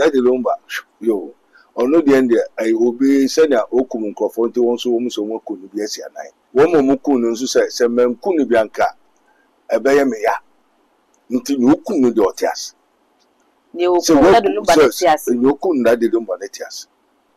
Daddy Lumba, yo. Or no, the end I obey Senya Okum Crawford to one so almost one could be a night. One more Mukun say, Semen Kunibianka, a Bayamea. Until you couldn't do it. You couldn't Daddy Lumba letias.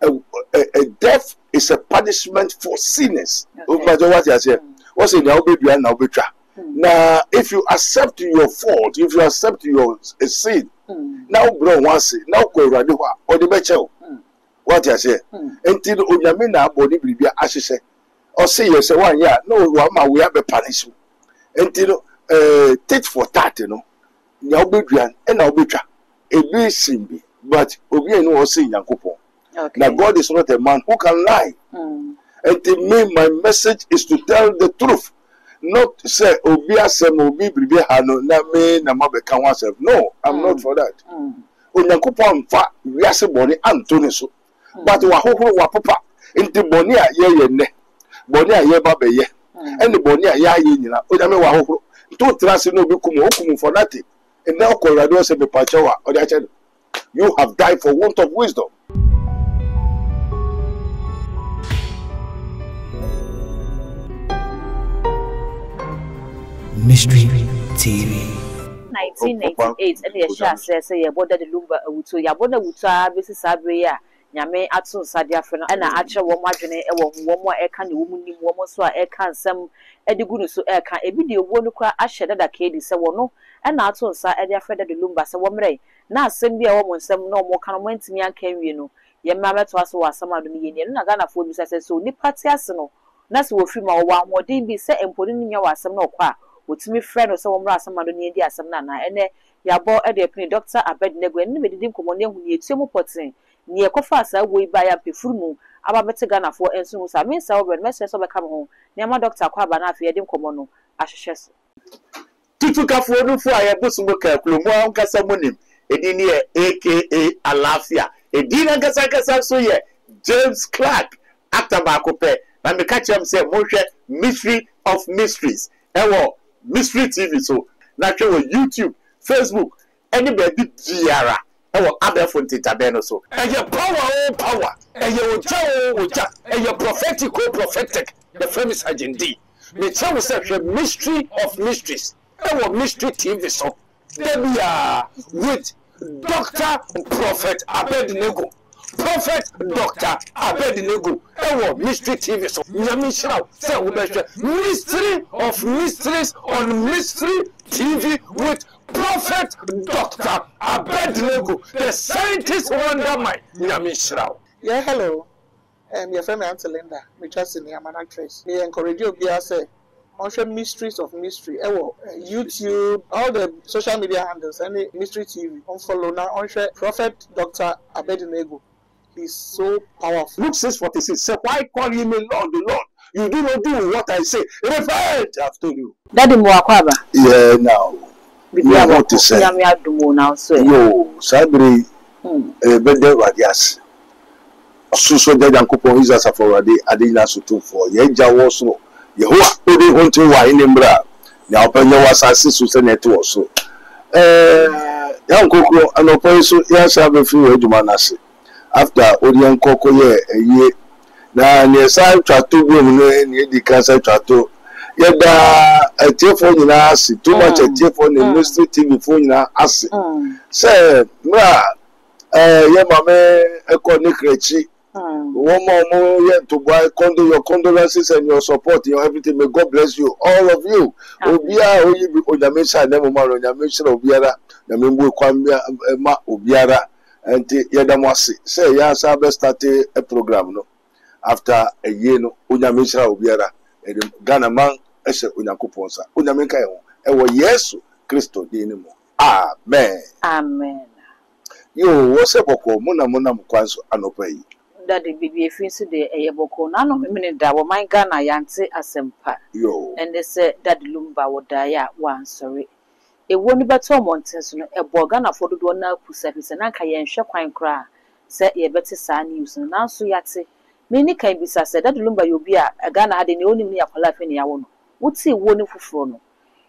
A death is a punishment for sinners. No matter what you say. What's in your baby and now betra? Now, if you accept your fault, if you accept your sin, now bro once now go radiwa or the better. What you say? Until Unyamina body be ashes. Or say you say 1 year, no, we have a punishment. Until tit for tat, you know. Now bedrian and now betra. A be simbi, but Obi no say Yankopo. Now God is not a man who can lie. And to me, my message is to tell the truth. Not to say, Obia Sem Obi Bribe Hano, na me na mabeka oneself. No, I'm not for that. Onyankopon fa wiase boni Anthony so. But wa hohoro wa papa. Enti boni a ye ne. Boni a ye ba be ye. And boni a ye nyina. Onyame wa hohoro. To trust no be kumu for nothing. And now Colorado say be pachawa. You have died for want of wisdom. Mystery TV. 1998 and the Sha says a border the Lumba Uto Yabona Uta, Mrs. Sabria, Yame Atsu Sadia Fena, and Acha Womajane, one more aircan, woman, woman, so aircan, some Edigunus, aircan, a video one cry Asher that Kady Sawono, and Atsu Sa Edia Freda the Lumba Sawamre. Now send me a woman, some no more can went to me and came, you know. Your mamma to us was some of the million, Nagana for Mrs. So Nipatiasano. That's what free my one more didn't be set and putting in your some no qua. With me friend or some brass some money India some nana and ya bought a day Doctor Abednego and never didn't come on who need two potting near Cofasa way by a pefumu about better Ghana for and soon I mean so when message over come home near my doctor Quabana if you didn't come on ashes. Tutuka for no fire busumuka Plumo Casamonim Edinia aka Alafia Edina Casacasa so ye James Clark Atabacope and the catch him say Moshe Mystery of Mysteries. Mystery TV so natural YouTube, Facebook, anybody Giara, other for Titabeno so. And your power, and your Oja, and your prophetic, the famous agent D. The channel says Mystery of Mysteries, Mystery TV so. There we are with Dr. Prophet Abednego. Prophet Dr. Abednego, Mystery TV so. Nyamishra, say Mystery of Mysteries on Mystery TV with Prophet Dr. Abednego, the scientist wonder mind. Nyamishra. Yeah, hello. Your friend Auntie Linda, me just in here, I'm an actress. Me encourage you to say, on Mysteries of Mystery. YouTube, all the social media handles, any Mystery TV. On follow now on Prophet Dr. Abednego. He's so powerful. Luke 6:46 said, why call him a Lord, the Lord? You do not do what I say. Repent, I've told you. Daddy Mwakwaba. Yeah, now. You want to say. Yo, Sabri, Bede Radias. So dead and coupon is as a forady, Adina Sutu for Yeja was so. Yehoa, Odi Hunter, Waimbra. Now, Pena was assistant to Senate also. Young Coco, and Oposo, yes, I have a few Edumanasi. After Odian Coco ye a year. Now, near San Chateau, near the Casa Chateau. Yada a telephone in us, too much a telephone in Mystery TV phone in us. Say, Mra, Yamame, a connected. One more yet to buy your condolences and your support, your everything. May God bless you, all of you. Obia, Oyamisha, never mind, Oyamisha, Obiara, the Mimbu Kwambia, Obiara. And Yadamasi say, yes, I best start a program. No, after a year, no, Unyamisha Obiara, and Ghana man, Eshe Unyakuponsa, Unyamika, yes, Christo Dinimo. Amen. Amen. You was a boko, Muna Mukwanso, Anopay. Daddy baby, if you see the Ayaboko, none of women that were my Ghana Yanti Asempa. Yo, and they said that Lumba would die one, sorry. It won't be two months, a Borgana for the one now, Pusapis and Ankayan Shaquine cry. Said ye better sign news and now so yatty. Many can be said that Lumba you be a Ghana had the only me of life in your own. Would see wonderful frono.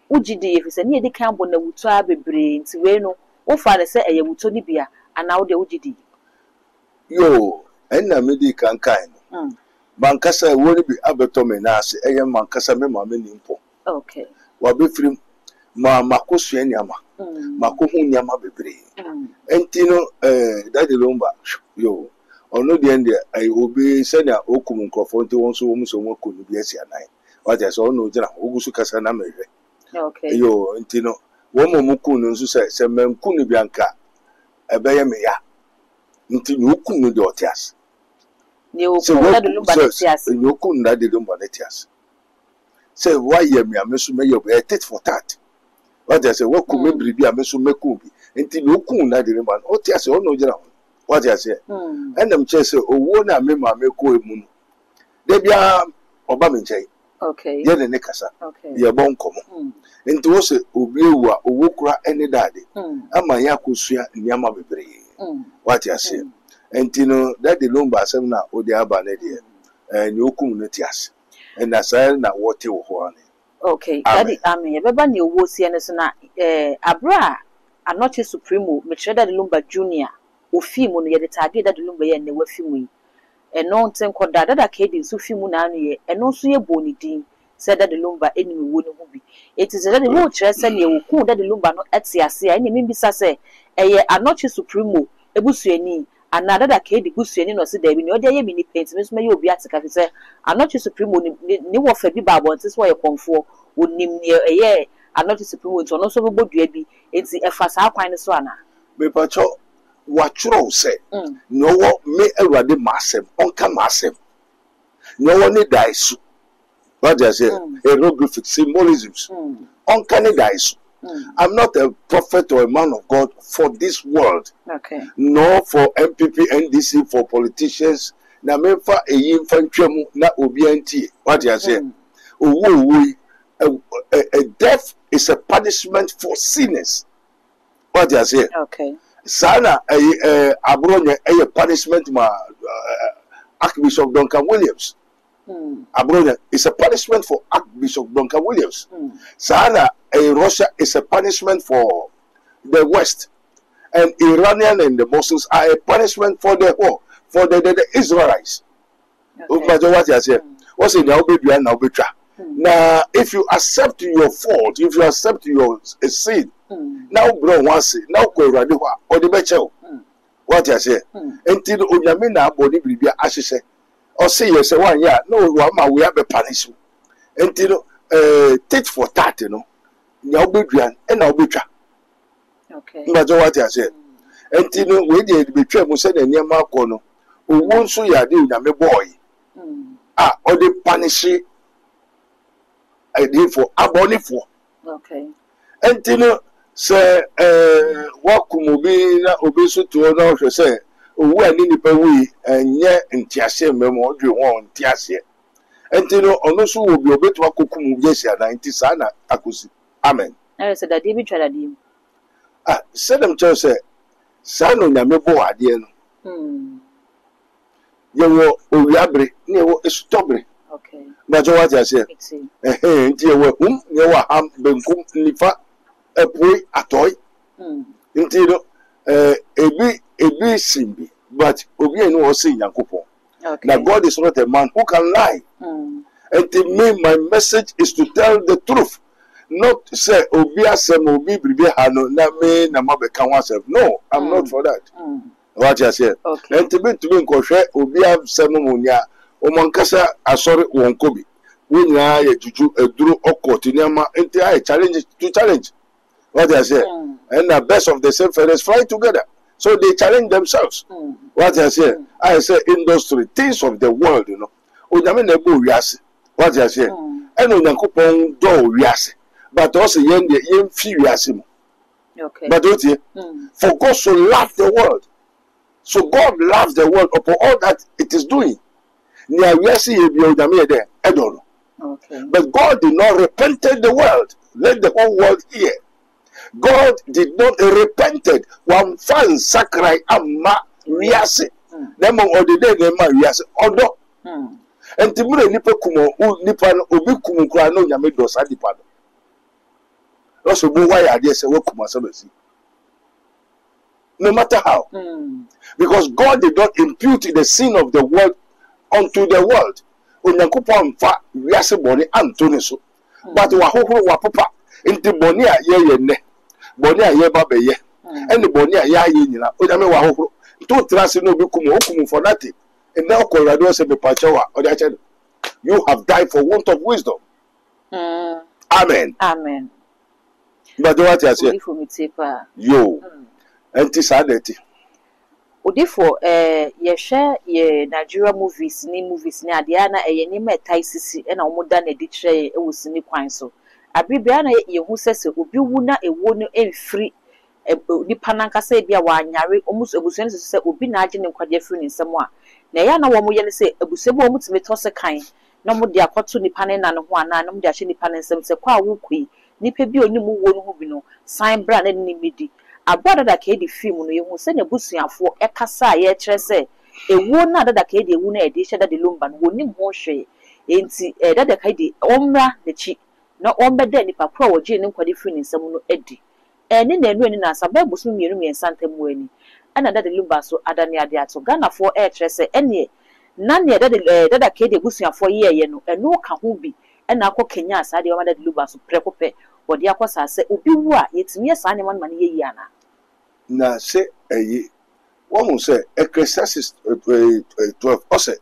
Would you if it's a near the camp on the Wutra be brain to Reno, or father say a Wutoni beer, and now the UGD. Yo, and na medi kan kan. Bankasa woni bi abetome na ase eye mankasa me ma me nimpo. Okay. Wa be frim ma makosua nyama. Makohu nyama bebre. Enti no Daddy Lumba yo ono de ende ai obi se na okum nkrofo nti won so wo so won ko ni bi asi anan. Wa ja so ono jira ogusu kasa na mehwe. Okay. Yo enti no wo momuku no nso se manku ni bi anka ebeye me ya. Nti no okum no de otias. So Daddy Lumba netias. You couldn't Daddy Lumba netias. Say why ye me amesu me ye tit for tat. What I say what could me bribi amesu me kubi. Enti no couldn't Daddy Lumba. Otias o no jira. What I say. And them chese owo na me ma me ko emu no. De bia oba me nchai. Okay. Ye ne kasa. Okay. Ye bon komo. Enti wo se obi ewu a owo kura ene dade. Ama ya kosua nyama bebre. What I say. Entino Daddy Lumba asem na odi aba na de ni okum no tias and asai na wote wo ho ani. Okay. Daddy amen beba ne owo sie ne so na abra Anoche Supremo me tre Daddy Lumba Junior ofi mu no ye de tade Daddy Lumba ye ne wafi mu yi eno nten koda dada kedi so fi mu na anu ye eno so ye boni din se Daddy Lumba enimi wo ne ho bi eti se Daddy wo tre se ne wo ku Daddy Lumba no etiase ene mi bisa se eye Anoche Supremo ebusuani another that kid busuani no se David no dey ye mini paint me so me obi atika fi say Anoche Supremo ni wo fa bi ba bo nti so ye konfo onim ne eye Anoche Supremo nti ono so bo dua bi enti e fa sa kwan ne so ana Me pacho watchro say no wo me awurade masem onka masem no wo ne daisu what I say hieroglyphic symbolisms onka ne daisu. I'm not a prophet or a man of God for this world. Okay. Nor for MPP, NDC, for politicians. Na mefa eyi mfantwemu na obi anti. What you say? A death is a punishment for sinners. What you say? Okay. Sana abronye a punishment ma Archbishop Duncan Williams. Abronia is a punishment for Archbishop Duncan Williams. Sana Russia is a punishment for the West, and Iranian and the Muslims are a punishment for the Israelites. Okay. What you say? What's in now baby and now betra. Now, if you accept your fault, if you accept your sin, now bro once now go radiwa or the becho. What you say? Until Unyamina body be ashes. Or say yes, one year, no, we have a punishment. Until tit for tat, you know. Nyaubidian and Albitra. Okay. That's what I said. Until we did betray Musa and Yamakono, who won't so ya do na me boy. Or the punish I did for aboni for. Okay. Until say, what kumubina obisu to another say. Owo ani nipa wi enye ntiase memo odwe won ntiase entino ono so wo bi obetu akokum yesi ana nti sa na akosi amen I said that David tried him said them church say sa no nyame bo ade no ye wo owiabre ne wo esutobre okay but what I say nti ye wo ne wo ham benkum nifa epoi atoy nti no ebi simbi, but obi enu osi Yankopon. Okay. Now God is not a man who can lie. And to me, my message is to tell the truth, not to say obi asem obi bribe hano na me na mabeka wasem. No, I'm not for that. What you say? Okay. And to me nkwohwe obi asem munya omankasa asori wonkobi. We nya ye juju eduru okoti nyama enti I challenge. What I say? And the best of the same feathers fly together. So they challenge themselves. What I say? I say industry, things of the world, you know. Onyame na bo wiase. What I say? And Onyankopon do wiase. But also yen fi wiase mo. Okay. But what for God so loved the world. So God loves the world upon all that it is doing. Nia wiase ye bi Onyame there. I don't know. Okay. But God did not repented the world. Let the whole world hear. God did not repented. One fan sakrai amma wiase. Nemo odide nema wiase odo. Enti mure nipa kumo nipa obi kumu kra no nyame do sa dipa no. So bo why ade se we kuma so besi. no matter how. Because God did not impute the sin of the world unto the world. Onyankopɔn fa wiase bɔne anto ne so. But wahohoro wapapa nti bɔne a yɛyɛ nnɛ, bɔne a yɛba bɛyɛ, ɛne bɔne a yɛayɛ nyina, onyame wahohoro. Nti trust no bi kumu for nothing. And now Colorado say mepachawa or the you have died for want of wisdom. Amen. Amen. But what I say? Yo. Anti-sadity. Odifo ye Nigeria movies ni adiana ye me taisisi e na omoda na di kire e wosini kwan so abibia na ye hu sese obi wu na ewo no emfiri nipa nankasa bia wa anyare omuso ebusuani sese obi na age ne nkwade afiri ne nsem a na ya na wo mo ye ne se ebusuani wo mutime tose kan na mo de akoto nipa ne na ne ho ana na mo de ahye nipa ne nsem se kwa wo kui nipa bi onimu wo no ho bi no sign bra na ni medi aboda da ka edi film no ye hu se na busuafo e kasa ye kire se ewo na da ka edi ewu na e de hye da de lumba no wonim ho hwe enti da ka edi omra de chi na ombeda nipa pro wo je ne nkwade firi ne nsem no edi eni na enu eni na asa ba busu mienu miensa ntamu ani ana da de lumba so adane ade ato Ghana fo e kire se eni na ne da ka edi busuafo ye no enu ka ho bi ena akọ Kenya asa de o ma da de lumba so prekope wodi akosa se obi wu a yetimi esa ne man ye yi ana na se eyi one say Ecclesiastes 12 also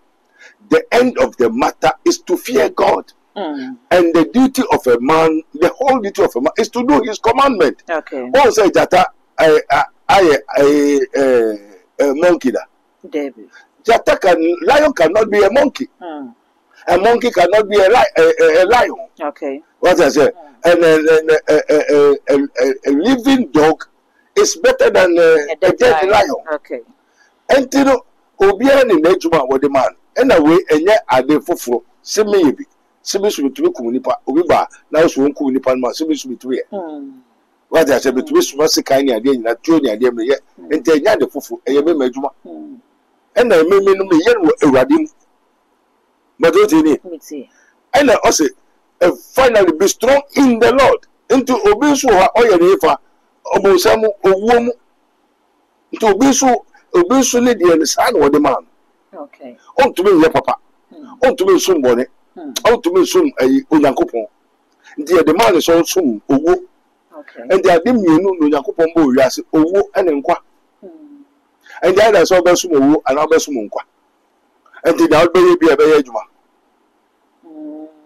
the end of the matter is to fear God. And the duty of a man, the whole duty of a man is to do his commandment. Okay. One say jata a monkey da. David. Lion cannot be a monkey. A monkey cannot be a lion. Okay. What I say? And a living dog is better than a dead lion. Okay. And you know, obiara ni nejuma with the man. And away enye ade foforo seme yebi. Seme so betumi komunipa obi ba na so won komunipa ma seme so betumi. What I say betumi so masika ni ade nyina tuo ni ade me ye. Enti enye ade foforo eye me majuma. And na me no me ye no awurade mu. But what you need? And I say finally be strong in the Lord. Into obi so ha oye ni fa obosamu owuomu. Into obi so le de ni sa na wo de man. Okay. On to me, papa. On to me, soon, bonnet. On to me, soon, a Unankopon. The man is also Owo. Okay. And they are dim you know Unankopon, yes, Owo and Enqua. And the others all Besum Owo and Albesumunkwa. And the outbay be a bayajuma.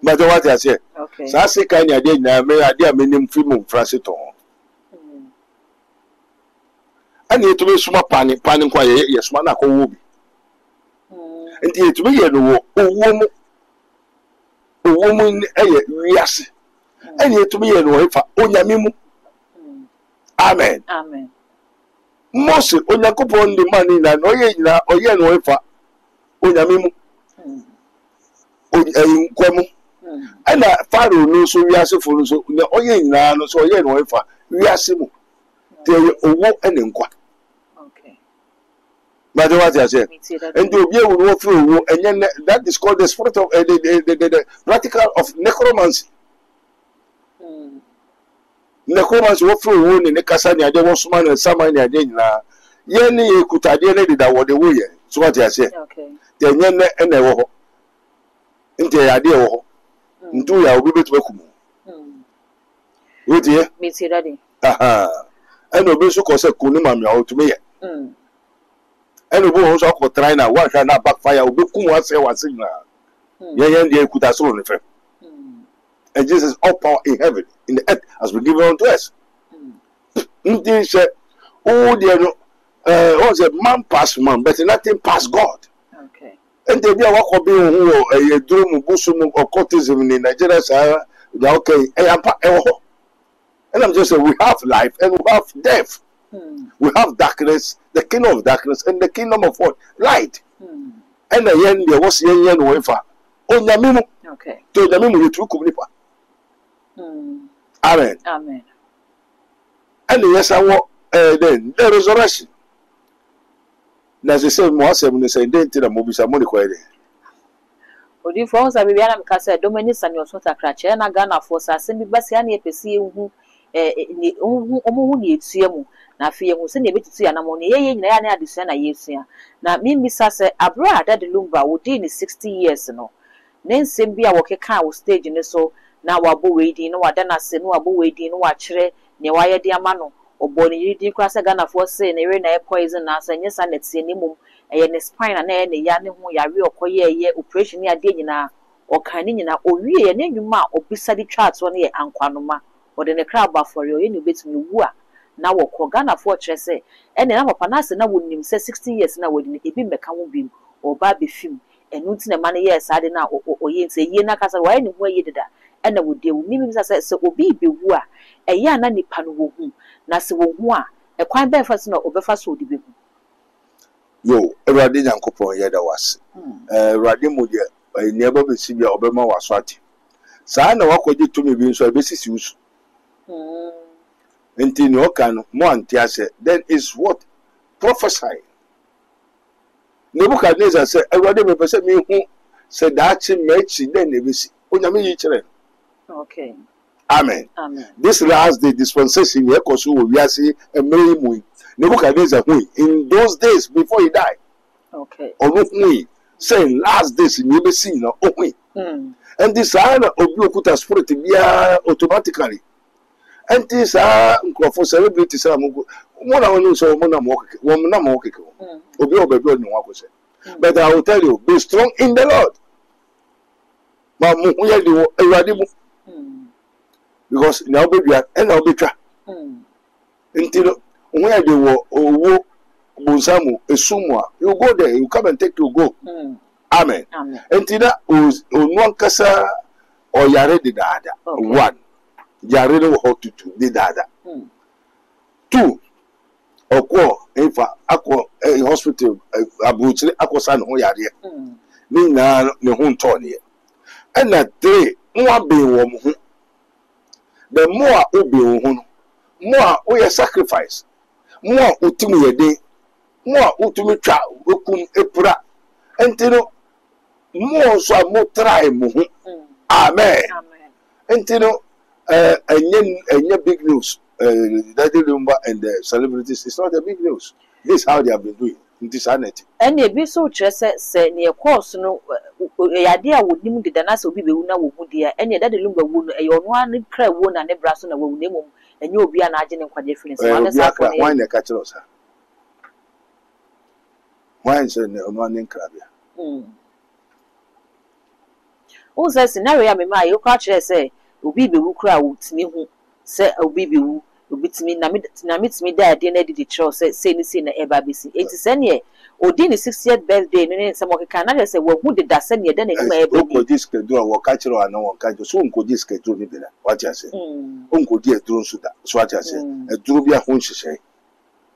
But what I say, okay. So I say, kind of idea, may I dear minimum film of Franciton. And yet to be small panic, yes, man, I call and yet to be a woman, yes, and yet to be a wife, Onyamimu. Amen. Amen. Most Onyankopon the money and Oyena or Yen wife, Onyamimu. Oyamu. And a Pharaoh no so we are so full so Oyena no so Yen wife, we are simu. There you owo and enqua. But what I say, and to be able to walk through, and then that is called the spirit of the practical of necromancy. Necromancy walk through in the Casania, there was man and Samania Dina. Yenny Kutadene that what the way. So what I say, okay. Then yen and a wo into the idea into your will be to Kumu. With you, Miss Daddy. Aha, and Obisu Cosa Kunimam to me. And the bones of Trainer, one cannot backfire, will be Kumu say one signal. Yan de Kutaso on the and Jesus all power in heaven, in the earth, has been given unto us. Indeed, said, oh, dear, was a man past man, but nothing past God. Okay. And they be a walk of being a dream, bosom, or courtism in Nigeria, sir. Okay, and I'm just saying, we have life and we have death. We have darkness, the kingdom of darkness, and the kingdom of what? Light. And the yen there was yen wafer. Oh, Yamimu. Okay. To Yamimu, you took Kumipa. Amen. Amen. And yes, I want then the resurrection. As they say, more seven is a dent to the movies are money quite. Odi for us, I be ana mkasa Dominic and your sort of cratch, and I Ghana for us, and be Bassiani, PC, who ni omo hu ne etua mu na afie hu se ne betutu ya na mo ne ye nyina ya na adesua na yesua na mimisa se abra Daddy Lumba wodi ni 60 years no ne nsem bi a wokeka wo stage ne so na wabo weedi no wada na se no wabo weedi no wa kire ne waye de ama no obo ne yidi kwa se Ghana for say ne we na e poison na so nyesa na tie ne mum eye ne spine na ne ya ne ho yare okoye ye operation ya de nyina okani nyina owie ye ne nwuma obisa di chart wo ne ye ankwanoma wode ne kra ba for ye ne betumi wu a na wokọ Ghana for kire se ene na papa na se na wonim se 60 years na wodi ne ebi meka ho bim oba be film enu nti na ma ne yes ade na oye nti ye na kasa waye ne ho aye deda ena wode wo nimi se obi be wu a eye na nipa no wo hu na se wo hu a e kwan be fa se na obefa so odi be hu yo Ewurade Nyankopon ye da wase Ewurade mo je ni eba be si bia obema waso ate saa na wakoje tumi bi nso ebesisi usu enti no kan mo antiase then is what prophesying Nebuchadnezzar said Ewurade me pese me hu se daachi mechi then ebesi onyame yi kire okay amen amen this last day dispensation ye koso wo wiase emere mu Nebuchadnezzar hu in those days before he died okay onu hu say last days ni ebesi na ohu and this ana obi okuta spirit bia automatically and this for celebrities mo na wonu so mo na mo keke obi obebi oni wa ko se but I will tell you be strong in the Lord ma mo hu ye di wo Ewurade mu because na obedua and na obetwa ntino hu ye di wo owo bonsamu esumu you go there you come and take to go amen ntina onu ankasa oyare di dada one yare no ho tutu di dada two okwo ifa akwo hospital abuchire akosa no yare ni na ne ho nto ne and na three nwa be wo mo ho the more obi wo ho no more o sacrifice more utumi yede more utumi twa okum epura entino more so mo try mo ho amen entino enye big news Daddy Lumba and the celebrities it's not a big news this is how they have been doing in this sanity and e bi so kire se ne course no yade a wonim de dana se obi be wu na wo hu dia ene Daddy Lumba wu no e ono an kra wu na ne bra so na wo ne mum enye obi a na age ne nkwaje feelings one sa for why na ka kire osa why say ne ono an nkra bia o say scenario ya me ma yo ka kire se obi be wu kra wo timi hu se obi be wu obi timi na mitimi da ade na didi kire se ni se na eba besi enti se ne odi ni 60th birthday no ne samo keka na se wo hu de da se ne de na ni ma eba bi ko schedule wo ka kire ana wo ka so nko di schedule ni bi na wa tia se onko di eduro nso da so wa tia se eduro bi a ho nhyehyɛ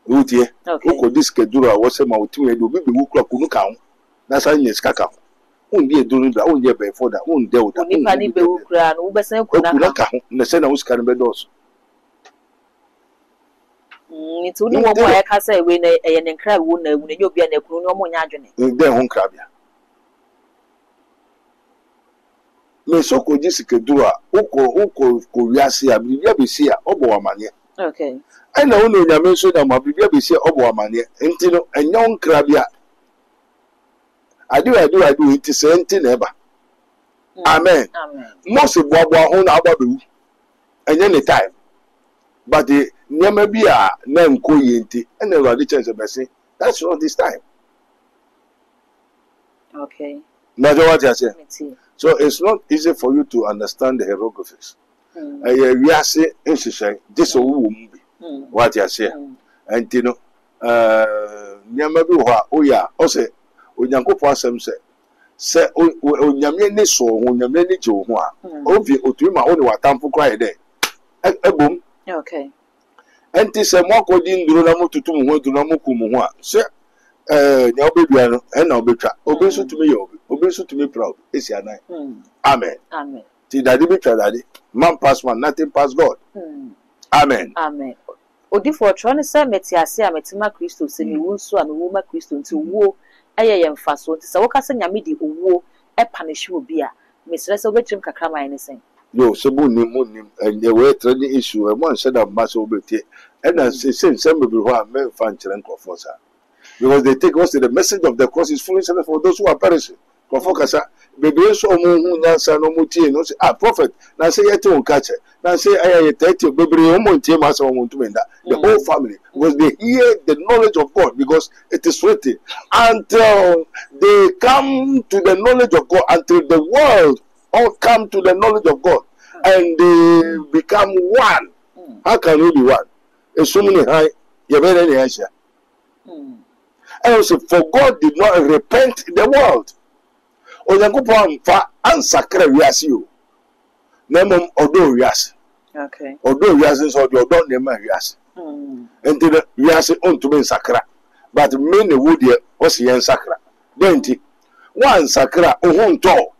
wutie onko di schedule a wo se ma otimi ede obi be wu kra kunu ka ho na sa nye ska ka ho undi eduro da undi be for da undi o da ni pa ni be wu kra no wo be sen kuna ka ho na se na wo ska no be dos ni tu ni wo mo ya ka say we na e ne nkra wu na wu na nyo bia na kunu ni omo nya adwene de ho nkra bia me so ko ji schedule a uko wiase a bibia be si a obo amane okay ana wo no nyame so da ma bibia be si a obo amane enti no enyo nkra bia adu enti se enti na eba amen mo se boabo ho na aba be wu enye ne time but the nyama bi a na nko yenti and Ewurade chance be say that's not this time okay now what I say so it's not easy for you to understand the hieroglyphics we are say insisting this owo mu bi what I say and you know nyama bi ho a o ya o say onyankopon asem se onyame ni so onyame ni je ho a obi otumi ma o ni watamfo kra ye de ebom okay enti se mo akodi nduro na motutu mu ho nduro na mokumu ho a se nya obedua no na obetwa obesu tumi ye obesu tumi proud esi anan amen amen ti daddy be twa daddy man pass man nothing pass God amen amen odi for tro ne se metiase a metima Kristo se mi wu so a mi wu ma Kristo nti wo eye ye mfaso nti se wo ka se nya me di owo e punish obi a mesre se obetrim kakra man ne sen yo sebu ni munim and the way training issue and one said that mass obey and I say some people who are men fan for because they take us to the message of the cross is fully served for those who are perishing. Confokasa baby so mu nyansa no mutie no say prophet na say yete on catch na say ayete baby o mo ntie ma say o mo ntumenda the whole family was they hear the knowledge of God because it is written until they come to the knowledge of God until the world all come to the knowledge of God and they become one. How can we be one? So many high you better any answer. And also for God did not repent the world. Onyankopɔn fa ansakra wiase o na mom odo wiase okay odo wiase so odo na ma wiase enti wiase ontumi nsakra but me ne wo de o se yen sakra denti one sakra ohunto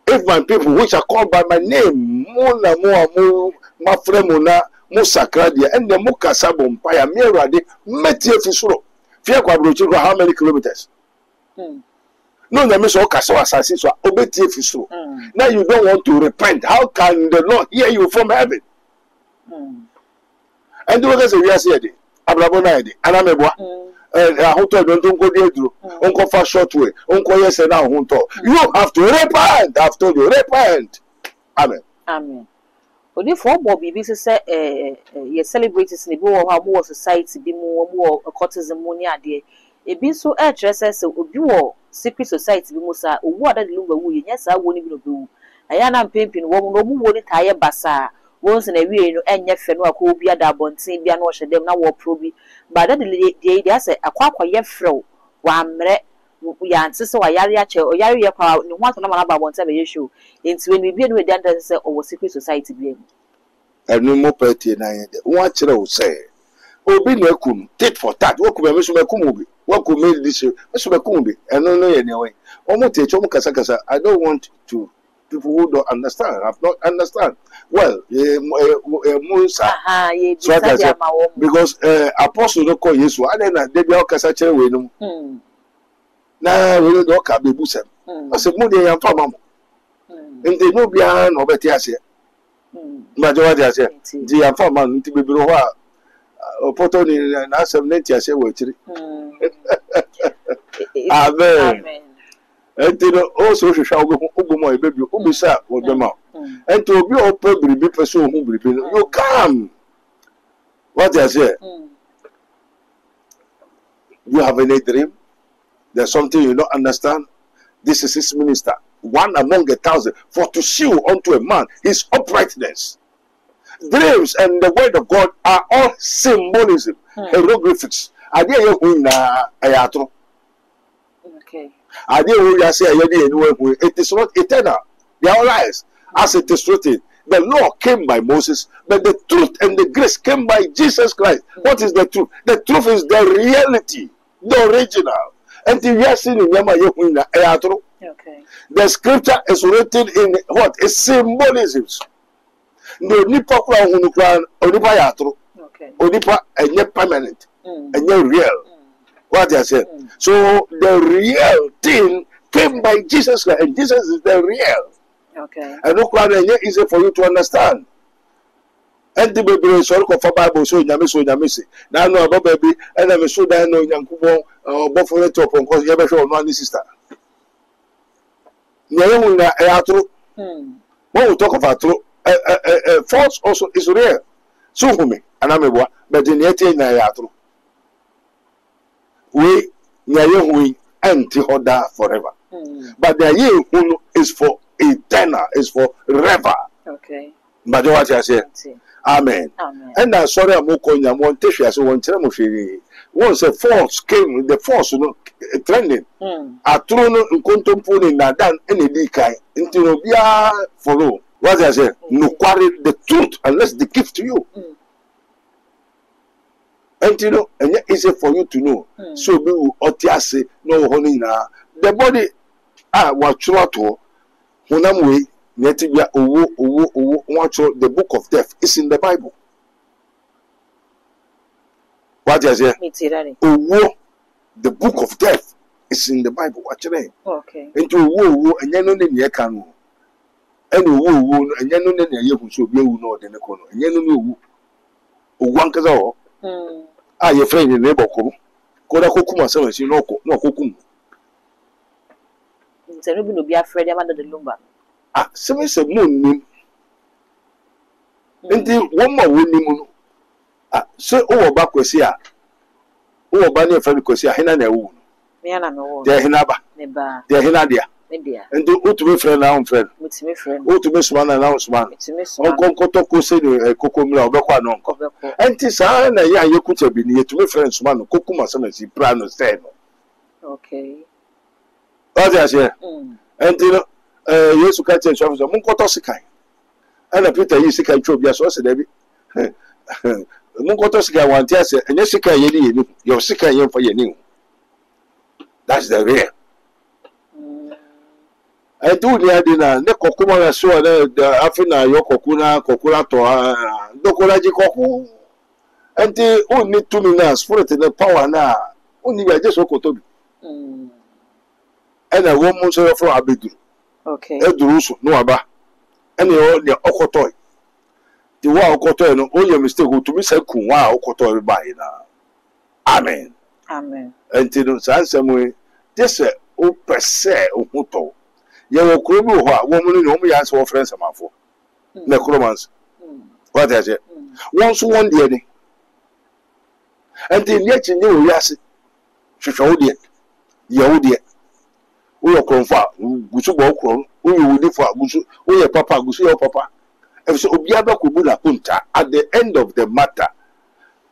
if my people which are called by my name mo na mo mafre mo na mo sakra de and mo kasa bompa ya me awurade metie fisuro fie kwa brochi how many kilometers no, the miss assassin, so obey so. Now you don't want to repent. How can the Lord hear you from heaven? And do as we are saying, Abrabona, and I'm a boy. And I hope don't go there through. Uncle for short way. Uncle yes and now you have to repent. I've told you, repent. Amen. Amen. But if one Bobby this is you celebrate in the more society, be more courtesan money idea. It be so addresses obi wo secret society bi mo sa owu ada de lumba wu yenya sa wo ni bi no be wu aya na mpempin wo no mu wo ni taye basa won se na wie no enye fe no akọ obi ada abonten bia na wo hyedem na wo pro bi ba da de ase akwa ye frew wa mre ya nti se wa yare ya che o yare ye kwa ni ho ato na ma ba abonten be ye show enti we ni bi no we dan se o secret society bi em enu mo party na ye de wo akere wo se obi na ekum tit for tat wo kum me so mekum obi what could make this? And no, anyway. I don't want to people who don't understand. Have not understand. Well, because apostle don't call Yesu. I don't they be all casache we no. Na we don't ka be busem. I said mo dey am fa mamo. And they no be an obeti ase. Majo wa ase. Di am fa man nti be biro ho a opportunity na 70 ase we chiri. Amen. And also shall go my baby, Ubisa, or the mouth. And to be open, be person who believe you come. What I say? You have any dream? There's something you don't understand. This is his minister, one among 1,000, for to show unto a man his uprightness. Dreams and the word of God are all symbolism, hieroglyphics. Okay. It is not eternal. They are lies. As it is written, the law came by Moses, but the truth and the grace came by Jesus Christ. What is the truth? The truth is the reality, the original. And we are seeing the scripture is written in what? It's symbolisms. No nipa kwa hunukran onipa yatro. Onipa enye permanent. Enye real. What I said. So the real thing came by Jesus Christ, and Jesus is the real. Okay. And no crowd easy for you to understand. And the baby so for Bible so nyame say. Now no about baby and I'm so that no Yankubo or for the top on cause you ever show no sister. Nyame na yatro. When we talk of atro, false also is real. So for me, and I'm a boy, but in yet na yatro. We nyayehui anti order forever. But the year is for eternal, is for forever. Okay. But what I say? Amen. Amen. And I sorry I'm going to want to say one time once a force came, the force trending. A throne in contemplating Nadan any decay into no follow. What I say? No quarry the truth unless they give to you. And you know, and yet easy for you to know. So be otiase no honey na the body what to Hunamwe netibia watch the book of death is in the Bible. What is it? The book of death is in the Bible. Watch your name. Okay. Into and then only can. and woo, and you know, and you should be no than the corner, and you know, one cazao. Ah, your friend in neighbor, Koda Kokuma, so you know, no Kokum. Sɛ no bi no bi afrɛ de amanda de lumba. Ah, sɛ se moon. Nti one more winning. Ah, so over back was here. Over Banny friend because here, Hena no. Me ana me wo. There Hinaba. Me ba. There Hinadia. Me dia. And to be friend now, friend. Mutimi friend. Oh, to miss one announcement. Mutimi so. Uncle Kotoko said a Kokomla, Bekwa Nonko. And Tisana, ya, you could have been here to be friends, man, Kokuma, some as he plan said. Okay. What I say? And you know, yes, you catch a shop of Munkotosikai. And a Peter, you see, I told you, so I said, Munkotosikai, one test, and yes, you're sick, I am for your new. That's the real. I do the idea, the Kokuma, so the Afina, Yokokuna, Kokuna, Dokoraji Koku, and they only 2 minutes for it in the power now. Only I just Okotobi. And a woman so from Abidu. Okay. Edurusu, no aba. And the Okotoy. The wa Okotoy, no, all your mistake to be said, Kunwa Okotoy by now. Amen. Amen. Until the Sansamwe, this o per se, Okoto. You will crumble what woman in home answer for friends among for. Necromans. What is it? Once one day. Until yet you knew, yes, she showed it. Yodi. We are confirmed. Gusu Bokron, we will differ. Gusu, we are Papa, Gusu, your Papa. If so, Obiaba Kubula Punta at the end of the matter.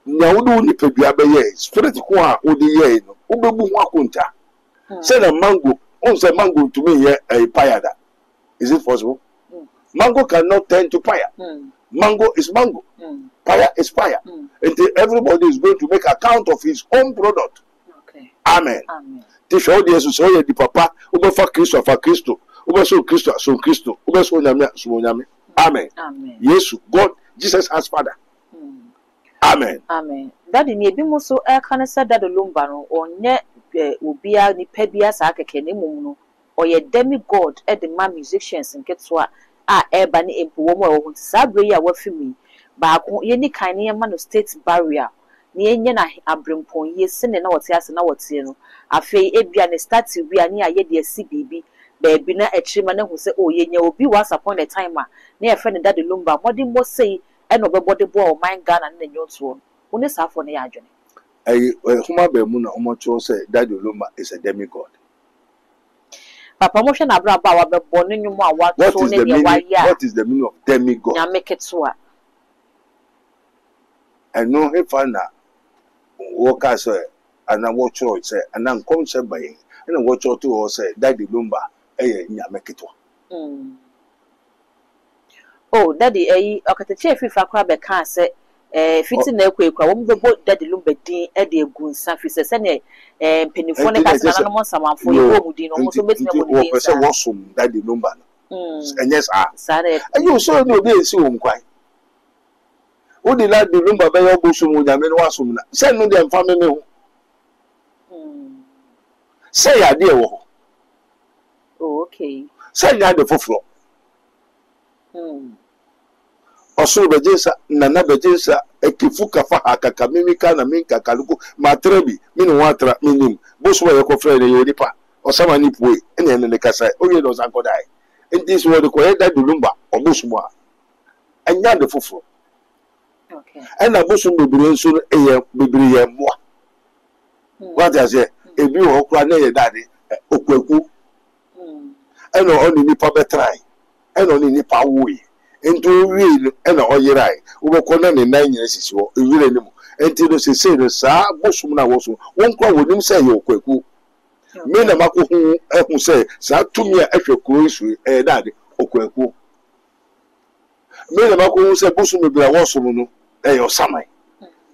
Now, do the Pebiabe, spirit qua, Udi, Ubu Wakunta. Send a mango. Also, mango to me here a payada. Is it possible? Mango cannot turn to fire. Mango is mango. Fire is fire. Until everybody is going to make account of his own product. Okay. Amen. Amen. Te show the so ye di papa, ube fa Christo fa Christo, ube so Christo so Christo, ube so nyame so nyame. Amen. Amen. Yesu, God, Jesus as Father. Amen. Amen. Daddy ni ebi mo so e kan say dad lumba no onye obia ni pebia sa keke ne mum no oye demigod e de ma musicians nketso a eba ni empo wo mo e wo sa bre ya wa fimi ba ko ye ni kan ne ma no state barrier ni enye na abrempon ye sene na wote ase na wote no afei ebia ne start wi ani aye de asi bibi baby na etrima na hu se o ye nya obi once upon a time a na e fe ne dad lumba modi mo sei e no be body bo o man Ghana na nyoto wo ne safo ne ya adwene Huma be mu na omo say Daddy Olumba is a demigod. Papa mo hwe na bra ba wa be bo ne nwum a wa so ne ne wa ya. What is the meaning of demigod? Nya meketo a. I know he found that worker say and I watch say and I'm come say by and I watch to say Daddy Olumba nya meketo. Oh, Daddy okateche fifa kwa be kan say fiti na ekwekwa wo mbebo Daddy Lumba din e de egunsa fi se ne penifo ne kasa na mo samanfo ye wo mudi no mo so betina mo din sa wo som Daddy Lumba no enyes sare ayo so no be esi wo nkwan wo di Daddy Lumba be yo bo so mo nyame no wasom na se no de mfa me ho se ya de wo oh okay se ya de foforo Oso bejesa nana bejesa ekifuka fa akaka mimika na minka kaluko matrebi mini watra minim boswa yako frere yodipa osama ni puwe ene ne kasa oye no zankodai this word ko Daddy Lumba oboswa anya de foforo okay ena bosu bebire nso eye bebire ye moa what I say ebi ho kra na ye dade okwaku ena oni nipa betrai ena oni nipa wuyi into real and oyirai ubekona ne nan nyina sisi wo ewire ne mu enti no sese no saa bosum na woso won kwa wonim say ye okwaku me na mako hu ehu say saa tumi a ehwe kuro isu dade okwaku me na mako hu say bosum bibira woso no yo samai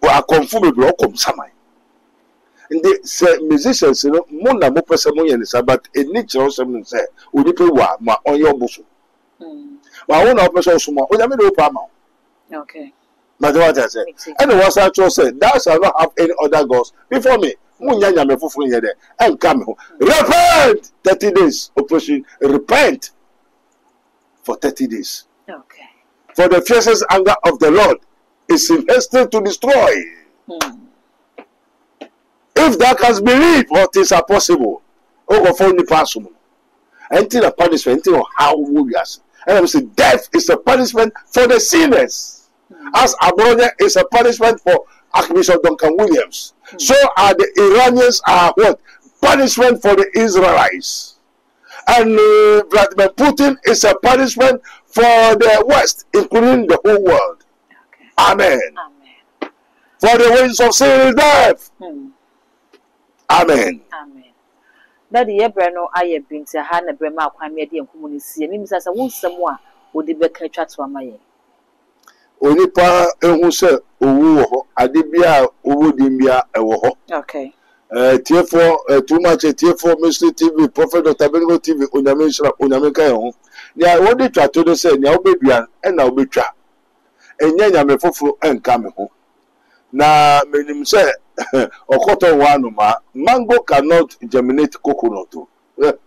o akonfu bibira okom samai ndi say musicians no mo na mo pese mo ye ne sabat eni chiro sem say onipe wa ma onye oboso I want to person small. We never do palm. Okay. But what I said, and the was actually said, thou shalt not have any other gods before me. Munyanya me for here there and come home. Repent 30 days operation. Repent. for 30 days. Okay. For the fiercest anger of the Lord is in haste to destroy. If thou canst believe what things are possible, oh, for only possible. Until the punishment, until how would you ask? And I say, death is a punishment for the sinners, as Abronia is a punishment for Archbishop Duncan Williams. So are the Iranians are what? Punishment for the Israelites. And Vladimir Putin is a punishment for the West, including the whole world. Okay. Amen. Amen. For the wages of sin is death. Amen. Amen. That the Ebrano I have been to Hannah Brema, Kwame, and Community, and him as a wound somewhere would be catch to a maye. Onipa who said, oh, Adibia, Udimbia, okay. T4, too much, T4 Mystery TV, Prophet Dr. Bengo TV, Unameka. Yeah, what did you to say, now baby, and now be trap. And then I'm a full and coming home. Now, meaning say, or cotton one, mango cannot germinate coconut. And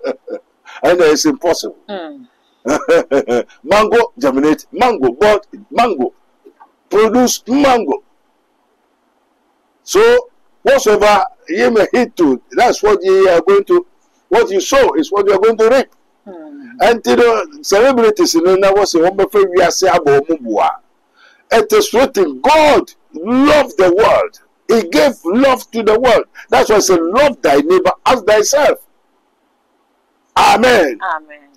it's impossible. Mango germinate mango, but mango produce mango. So, whatsoever you may hit to, that's what you are going to, what you sow is what you are going to reap. And the celebrities in the was a woman for we are saying about Mubua. It is written, God loved the world. He gave love to the world. That's why I say, love thy neighbor as thyself. Amen. Amen.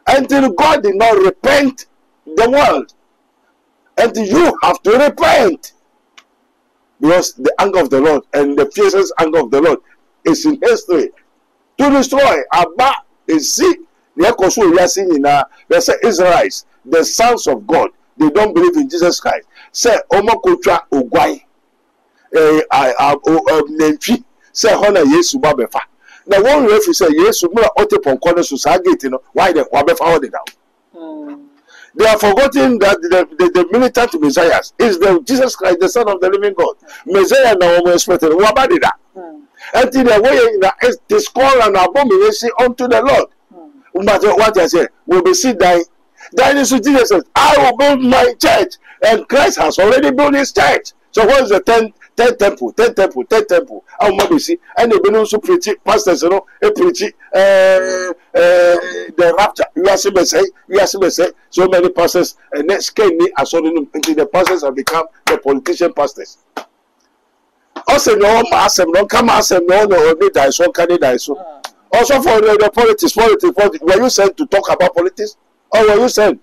Until God did not repent the world. And you have to repent. Because the anger of the Lord and the fiercest anger of the Lord is in history. To destroy. Abba is sick. They say Israelites, the sons of God, they don't believe in Jesus Christ. Say Omokotra Ogwai. Say Hona Yesu Babefa. Now one referee say Yesu Mura Otepon Corner Society, why the Wabefa it down. They are forgetting that the militant messiahs is the Jesus Christ, the Son of the living God. Messiah now expected Wabadida. Until the way that is called an abomination unto the Lord. But what I say, will be see dying. Then Jesus says, I will build my church. And Christ has already built his church. So what is the 10 temple? I will see. And they will also preach pastors, you know, preach the rapture. You are say, so many pastors, and next came me as until the pastors have become the politician pastors. Also, no, come ask them, no, die so, can they die so? Also for the politics, were you sent to talk about politics? Or were you sent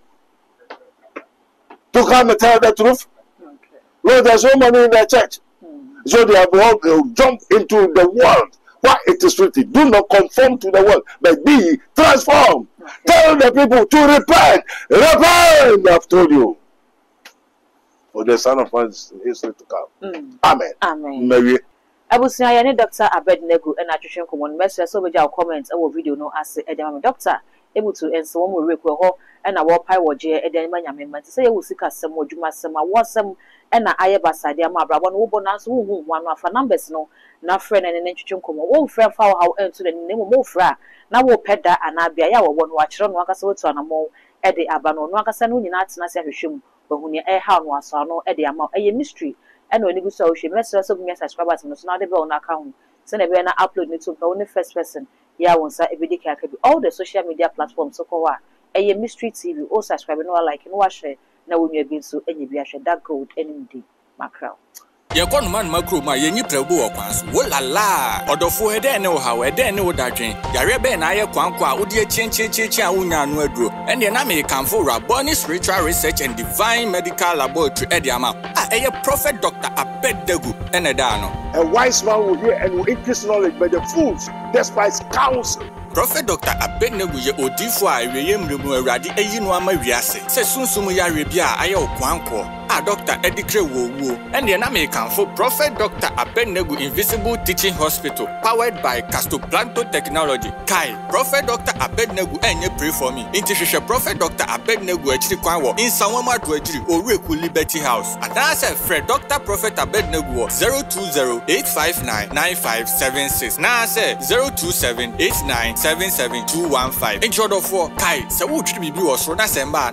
to come and tell the truth? Okay. Well, there's no money in the church. So they have jump into the world. Why it is written, do not conform to the world, but be transformed. Okay. Tell the people to repent. Repent, I've told you. For the Son of Man is history to come. Amen. Amen. Mary. I will say, I need Dr. Abednego and Attrition Common Message. So, we have comments our video no as a doctor able to answer one more request and our pie or jay and then my amendment. Say, you will seek us some more, you must some awesome and I have a side. I'm a one who bonus who one of our numbers no, not friend and an Attrition Common. Oh, friend, how into the name of Mofra. Now we'll pet that and I'll be a one watch on Wakaso to an more at the Abano, Wakasan, in Nats Nasa, but when your air hound was or no at the amount a mystery. And when you go social message, so many subscribers, and not the on account. Send a banner upload it to only first person. Yeah, once every day can be all the social media platforms. So, call a mystery TV, all subscribe, no like, and watch it. Now, when you've been so any be that gold any day, macro. You're going man macro, my yenny prebu or quans. Wola la, or the four head know how a day know that drink. Yarebe and I quanqua, would ye change unya nuedro, and the Nami come for a bonny spiritual research and divine medical laboratory ediama. A prophet Dr. Abednego and a dano. A wise man will hear and will increase knowledge, but the fools despise counsel. Prophet Dr. Abednego ye odifo a reyem remu awrade ayinu ama wiase se sunsumu ya rebia ayo kwanko a Dr. Edikre wo and the na me kanfo Prophet Dr. Abednego Invisible Teaching Hospital powered by Castoplanto Technology kai Prophet Dr. Abednego enye pray for me inti hwehwe Prophet Dr. Abednego achiri kwan wo insanwoma do achiri Oreku Liberty House adase Fred Dr. Prophet Abednego 020-859-9576 na say 027-89-7721 215 enti odofo kai sɛ wo twiri bibi wɔ so na sɛ mba